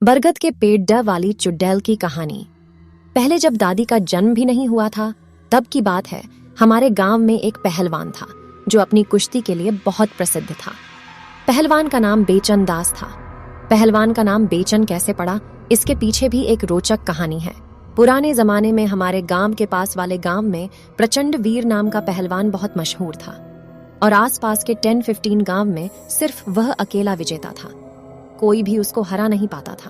बरगद के पेड़ वाली चुड़ैल की कहानी। पहले जब दादी का जन्म भी नहीं हुआ था तब की बात है। हमारे गांव में एक पहलवान था जो अपनी कुश्ती के लिए बहुत प्रसिद्ध था। पहलवान का नाम बेचन दास था। पहलवान का नाम बेचन कैसे पड़ा, इसके पीछे भी एक रोचक कहानी है। पुराने जमाने में हमारे गांव के पास वाले गांव में प्रचंड वीर नाम का पहलवान बहुत मशहूर था और आसपास के 10-15 गांव में सिर्फ वह अकेला विजेता था। कोई भी उसको हरा नहीं पाता था।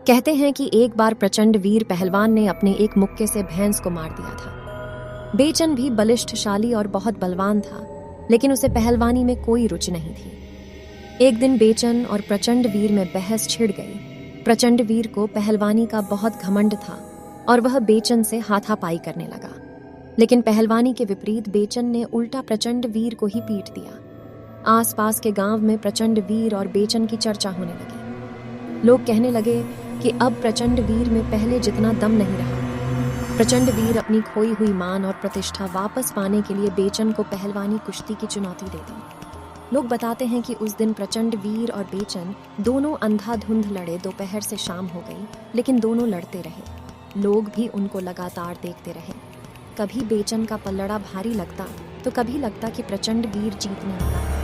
कहते हैं कि एक बार प्रचंड वीर पहलवान ने अपने एक मुक्के से भैंस को मार दिया था। बेचन भी बलिष्ठशाली और बहुत बलवान था, लेकिन उसे पहलवानी में कोई रुचि नहीं थी। एक दिन बेचन और प्रचंड वीर में बहस छिड़ गई। प्रचंड वीर को पहलवानी का बहुत घमंड था और वह बेचन से हाथापाई करने लगा, लेकिन पहलवानी के विपरीत बेचन ने उल्टा प्रचंड वीर को ही पीट दिया। आसपास के गांव में प्रचंड वीर और बेचन की चर्चा होने लगी। लोग कहने लगे कि अब प्रचंड वीर में पहले जितना दम नहीं रहा। प्रचंड वीर अपनी खोई हुई मान और प्रतिष्ठा वापस पाने के लिए बेचन को पहलवानी कुश्ती की चुनौती दे दी। लोग बताते हैं कि उस दिन प्रचंड वीर और बेचन दोनों अंधाधुंध लड़े। दोपहर से शाम हो गई, लेकिन दोनों लड़ते रहे। लोग भी उनको लगातार देखते रहे। कभी बेचन का पल्लड़ा भारी लगता तो कभी लगता कि प्रचंड वीर जीतने वाला है।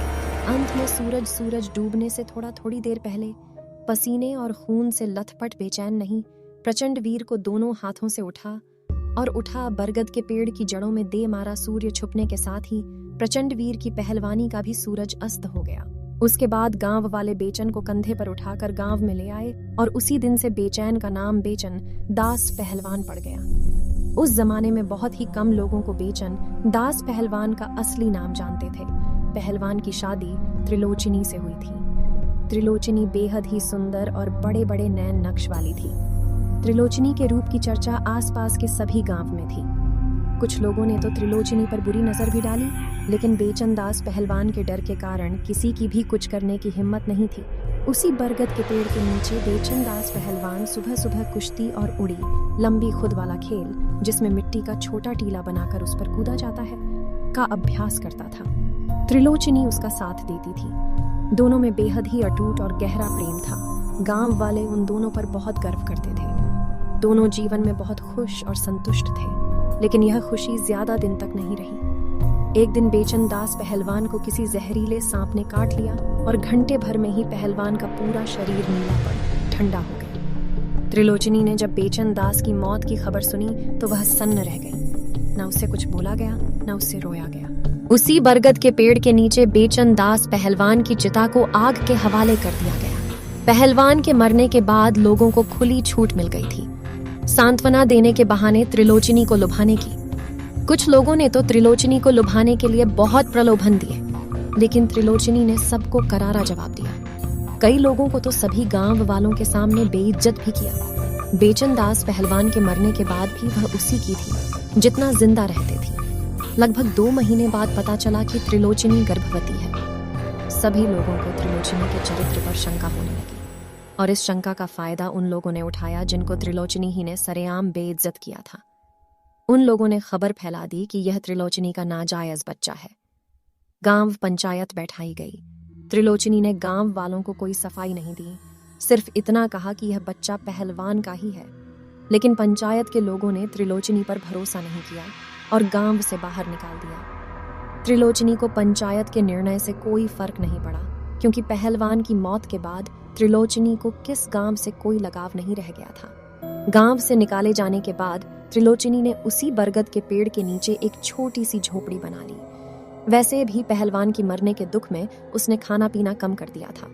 अंत में सूरज डूबने से थोड़ी देर पहले पसीने और खून से लथपथ बेचैन नहीं, प्रचंड वीर को दोनों हाथों से उठा बरगद के पेड़ की जड़ों में दे मारा। सूर्य छुपने के साथ ही प्रचंड वीर की पहलवानी का भी सूरज अस्त हो गया। उसके बाद गांव वाले बेचन को कंधे पर उठाकर गांव में ले आए और उसी दिन से बेचैन का नाम बेचन दास पहलवान पड़ गया। उस जमाने में बहुत ही कम लोगों को बेचन दास पहलवान का असली नाम जानते थे। पहलवान की शादी त्रिलोचनी से हुई थी। त्रिलोचनी बेहद ही सुंदर और बड़े बड़े नैन नक्श वाली थी। त्रिलोचनी के रूप की चर्चा आसपास के सभी गांव में थी। कुछ लोगों ने तो त्रिलोचनी पर बुरी नजर भी डाली, लेकिन बेचन दास पहलवान के डर के कारण किसी की भी कुछ करने की हिम्मत नहीं थी। उसी बरगद के पेड़ के नीचे बेचन दास पहलवान सुबह सुबह कुश्ती और उड़ी लंबी खुद वाला खेल, जिसमें मिट्टी का छोटा टीला बनाकर उस पर कूदा जाता है, का अभ्यास करता था। त्रिलोचनी उसका साथ देती थी। दोनों में बेहद ही अटूट और गहरा प्रेम था। गांव वाले उन दोनों पर बहुत गर्व करते थे। दोनों जीवन में बहुत खुश और संतुष्ट थे, लेकिन यह खुशी ज्यादा दिन तक नहीं रही। एक दिन बेचन दास पहलवान को किसी जहरीले सांप ने काट लिया और घंटे भर में ही पहलवान का पूरा शरीर नीला पड़ ठंडा हो गया। त्रिलोचनी ने जब बेचन दास की मौत की खबर सुनी तो वह सन्न रह गई। न उससे कुछ बोला गया, न उससे रोया गया। उसी बरगद के पेड़ के नीचे बेचन दास पहलवान की चिता को आग के हवाले कर दिया गया। पहलवान के मरने के बाद लोगों को खुली छूट मिल गई थी सांत्वना देने के बहाने त्रिलोचनी को लुभाने की। कुछ लोगों ने तो त्रिलोचनी को लुभाने के लिए बहुत प्रलोभन दिए, लेकिन त्रिलोचनी ने सबको करारा जवाब दिया। कई लोगों को तो सभी गांव वालों के सामने बेइज्जत भी किया। बेचन दास पहलवान के मरने के बाद भी वह उसी की थी जितना जिंदा रहते थी। लगभग 2 महीने बाद पता चला कि त्रिलोचनी गर्भवती है। सभी लोगों को त्रिलोचनी के चरित्र पर शंका होने लगी और इस शंका का फायदा उन लोगों ने उठाया जिनको त्रिलोचनी ही ने सरेआम बेइज्जत किया था। उन लोगों ने खबर फैला दी कि यह त्रिलोचनी का नाजायज बच्चा है। गांव पंचायत बैठाई गई। त्रिलोचनी ने गांव वालों को कोई सफाई नहीं दी, सिर्फ इतना कहा कि यह बच्चा पहलवान का ही है। लेकिन पंचायत के लोगों ने त्रिलोचनी पर भरोसा नहीं किया और गांव से बाहर निकाल दिया। त्रिलोचनी को पंचायत के निर्णय से कोई फर्क नहीं पड़ा, क्योंकि पहलवान की मौत के बाद त्रिलोचनी को किस गांव से कोई लगाव नहीं रह गया था। गांव से निकाले जाने के बाद त्रिलोचनी ने उसी बरगद के पेड़ के नीचे एक छोटी सी झोपड़ी बना ली। वैसे भी पहलवान की मरने के दुख में उसने खाना पीना कम कर दिया था।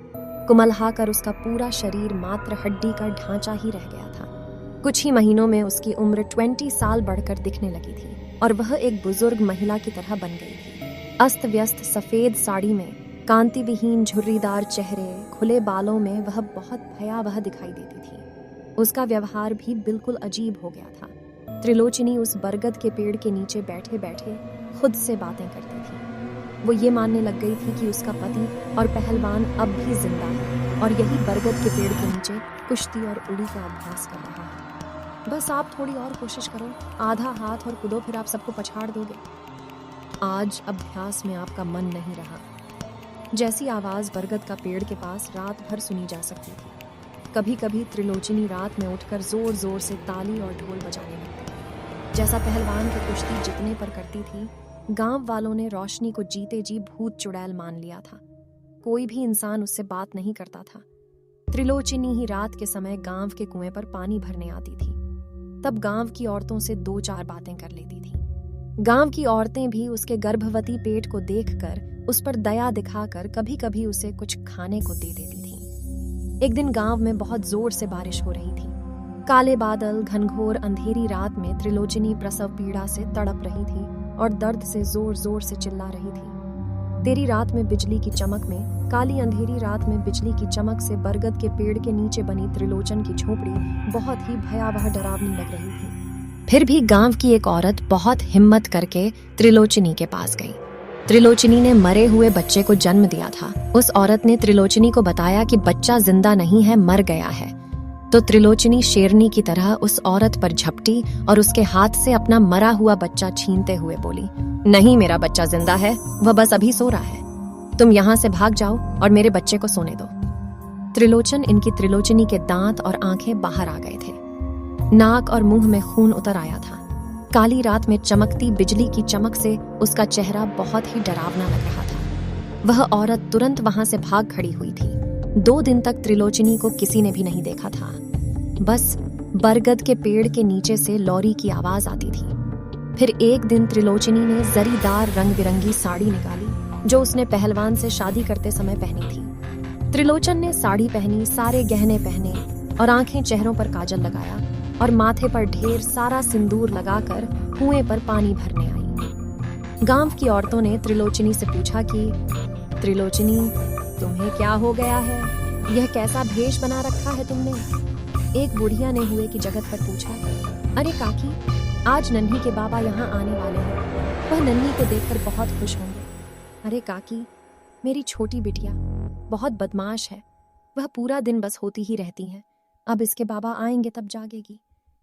कुमलहा कर उसका पूरा शरीर मात्र हड्डी का ढांचा ही रह गया था। कुछ ही महीनों में उसकी उम्र 20 साल बढ़कर दिखने लगी थी और वह एक बुजुर्ग महिला की तरह बन गई थी। अस्त व्यस्त सफेद साड़ी में, कांति विहीन झुर्रीदार चेहरे, खुले बालों में वह बहुत भयावह दिखाई देती थी। उसका व्यवहार भी बिल्कुल अजीब हो गया था। त्रिलोचनी उस बरगद के पेड़ के नीचे बैठे बैठे खुद से बातें करती थी। वो ये मानने लग गई थी कि उसका पति और पहलवान अब भी जिंदा है और यही बरगद के पेड़ के नीचे कुश्ती और उड़ी का अभ्यास कर रहा है। बस आप थोड़ी और कोशिश करो, आधा हाथ और कूदो, फिर आप सबको पछाड़ दोगे। आज अभ्यास में आपका मन नहीं रहा। जैसी आवाज बरगद का पेड़ के पास रात भर सुनी जा सकती थी। कभी कभी त्रिलोचनी रात में उठकर जोर जोर से ताली और ढोल बजाने लगती। जैसा पहलवान की कुश्ती जितने पर करती थी, गांव वालों ने रोशनी को जीते जी भूत चुड़ैल मान लिया था। कोई भी इंसान उससे बात नहीं करता था। त्रिलोचनी ही रात के समय गांव के कुएं पर पानी भरने आती थी। तब गांव की औरतों से 2-4 बातें कर लेती थी। गांव की औरतें भी उसके गर्भवती पेट को देखकर उस पर दया दिखाकर कभी कभी उसे कुछ खाने को दे देती थी। एक दिन गांव में बहुत जोर से बारिश हो रही थी। काले बादल, घनघोर अंधेरी रात में त्रिलोचनी प्रसव पीड़ा से तड़प रही थी और दर्द से जोर जोर से चिल्ला रही थी। तेरी रात में बिजली की चमक में, काली अंधेरी रात में बिजली की चमक से बरगद के पेड़ के नीचे बनी त्रिलोचन की झोपड़ी बहुत ही भयावह डरावनी लग रही थी। फिर भी गांव की एक औरत बहुत हिम्मत करके त्रिलोचनी के पास गई। त्रिलोचनी ने मरे हुए बच्चे को जन्म दिया था। उस औरत ने त्रिलोचनी को बताया कि बच्चा जिंदा नहीं है, मर गया है। तो त्रिलोचनी शेरनी की तरह उस औरत पर झपटी और उसके हाथ से अपना मरा हुआ बच्चा छीनते हुए बोली, नहीं, मेरा बच्चा जिंदा है, वह बस अभी सो रहा है। तुम यहाँ से भाग जाओ और मेरे बच्चे को सोने दो। त्रिलोचनी के दांत और आंखें बाहर आ गए थे। नाक और मुंह में खून उतर आया था। काली रात में चमकती बिजली की चमक से उसका चेहरा बहुत ही डरावना लग रहा था। वह औरत तुरंत वहां से भाग खड़ी हुई थी। 2 दिन तक त्रिलोचनी को किसी ने भी नहीं देखा था। बस बरगद के पेड़ के नीचे से लौरी की आवाज आती थी। फिर एक दिन त्रिलोचनी ने जरीदार रंग बिरंगी साड़ी निकाली जो उसने पहलवान से शादी करते समय पहनी थी। त्रिलोचन ने साड़ी पहनी, सारे गहने पहने और आंखें चेहरों पर काजल लगाया और माथे पर ढेर सारा सिंदूर लगाकर कुएं पर पानी भरने आई। गांव की औरतों ने त्रिलोचनी से पूछा कि त्रिलोचनी, तुम्हें क्या हो गया है? यह कैसा भेष बना रखा है तुमने? एक बुढ़िया ने हुए की जगत पर पूछा, अरे काकी, आज नन्ही के बाबा यहाँ आने वाले हैं। वह नन्ही को देखकर बहुत खुश होंगे। अरे काकी, मेरी छोटी बिटिया बहुत बदमाश है। वह पूरा दिन बस होती ही रहती है। अब इसके बाबा आएंगे तब जागेगी।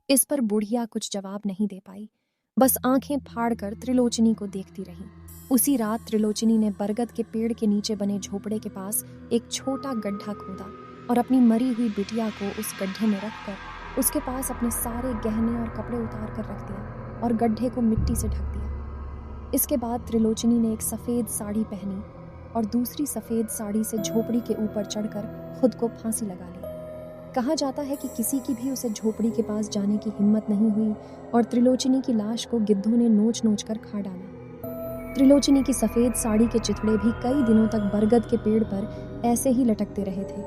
इस पर बुढ़िया कुछ जवाब नहीं दे पाई, बस आंखें फाड़कर त्रिलोचनी को देखती रही। उसी रात त्रिलोचनी ने बरगद के पेड़ के नीचे बने झोपड़े के पास एक छोटा गड्ढा खोदा और अपनी मरी हुई बिटिया को उस गड्ढे में रखकर उसके पास अपने सारे गहने और कपड़े उतार कर रख दिया और गड्ढे को मिट्टी से ढक दिया। इसके बाद त्रिलोचनी ने एक सफेद साड़ी पहनी और दूसरी सफेद साड़ी से झोपड़ी के ऊपर चढ़कर खुद को फांसी लगा ली। कहा जाता है कि किसी की भी उसे झोपड़ी के पास जाने की हिम्मत नहीं हुई और त्रिलोचनी की लाश को गिद्धों ने नोच नोच कर खा डाला। त्रिलोचनी की सफेद साड़ी के चिथड़े भी कई दिनों तक बरगद के पेड़ पर ऐसे ही लटकते रहे थे।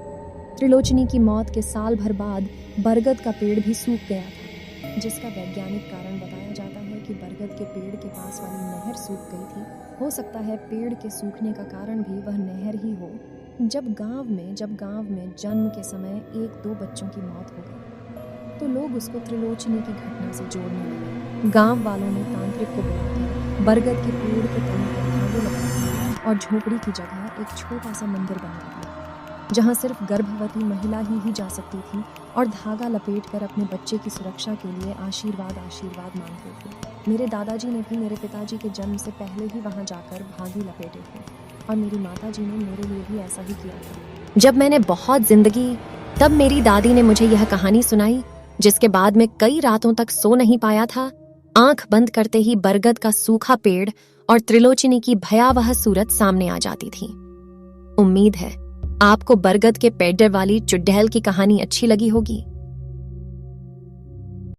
त्रिलोचनी की मौत के साल भर बाद बरगद का पेड़ भी सूख गया था, जिसका वैज्ञानिक कारण बताया जाता है कि बरगद के पेड़ के पास वाली नहर सूख गई थी। हो सकता है पेड़ के सूखने का कारण भी वह नहर ही हो। जब गांव में जन्म के समय 1-2 बच्चों की मौत हो गई तो लोग उसको त्रिलोचनी की घटना से जोड़ने लगे। गांव वालों ने तांत्रिक को बुलाकर बरगद के पेड़ के तने पर धागे लगा दिए और झोपड़ी की जगह एक छोटा सा मंदिर बना दिया, जहां सिर्फ गर्भवती महिला ही जा सकती थी और धागा लपेटकर अपने बच्चे की सुरक्षा के लिए आशीर्वाद मांगते थे। मेरे दादाजी ने भी मेरे पिताजी के जन्म से पहले ही वहां जाकर भागे लपेटे थे और मेरी माताजी ने मेरे लिए भी ऐसा ही किया था। जब मैंने बहुत जिंदगी, तब मेरी दादी ने मुझे यह कहानी सुनाई, जिसके बाद मैं कई रातों तक सो नहीं पाया था। आंख बंद करते ही बरगद का सूखा पेड़ और त्रिलोचनी की भयावह सूरत सामने आ जाती थी। उम्मीद है आपको बरगद के पेड़ वाली चुड़ैल की कहानी अच्छी लगी होगी।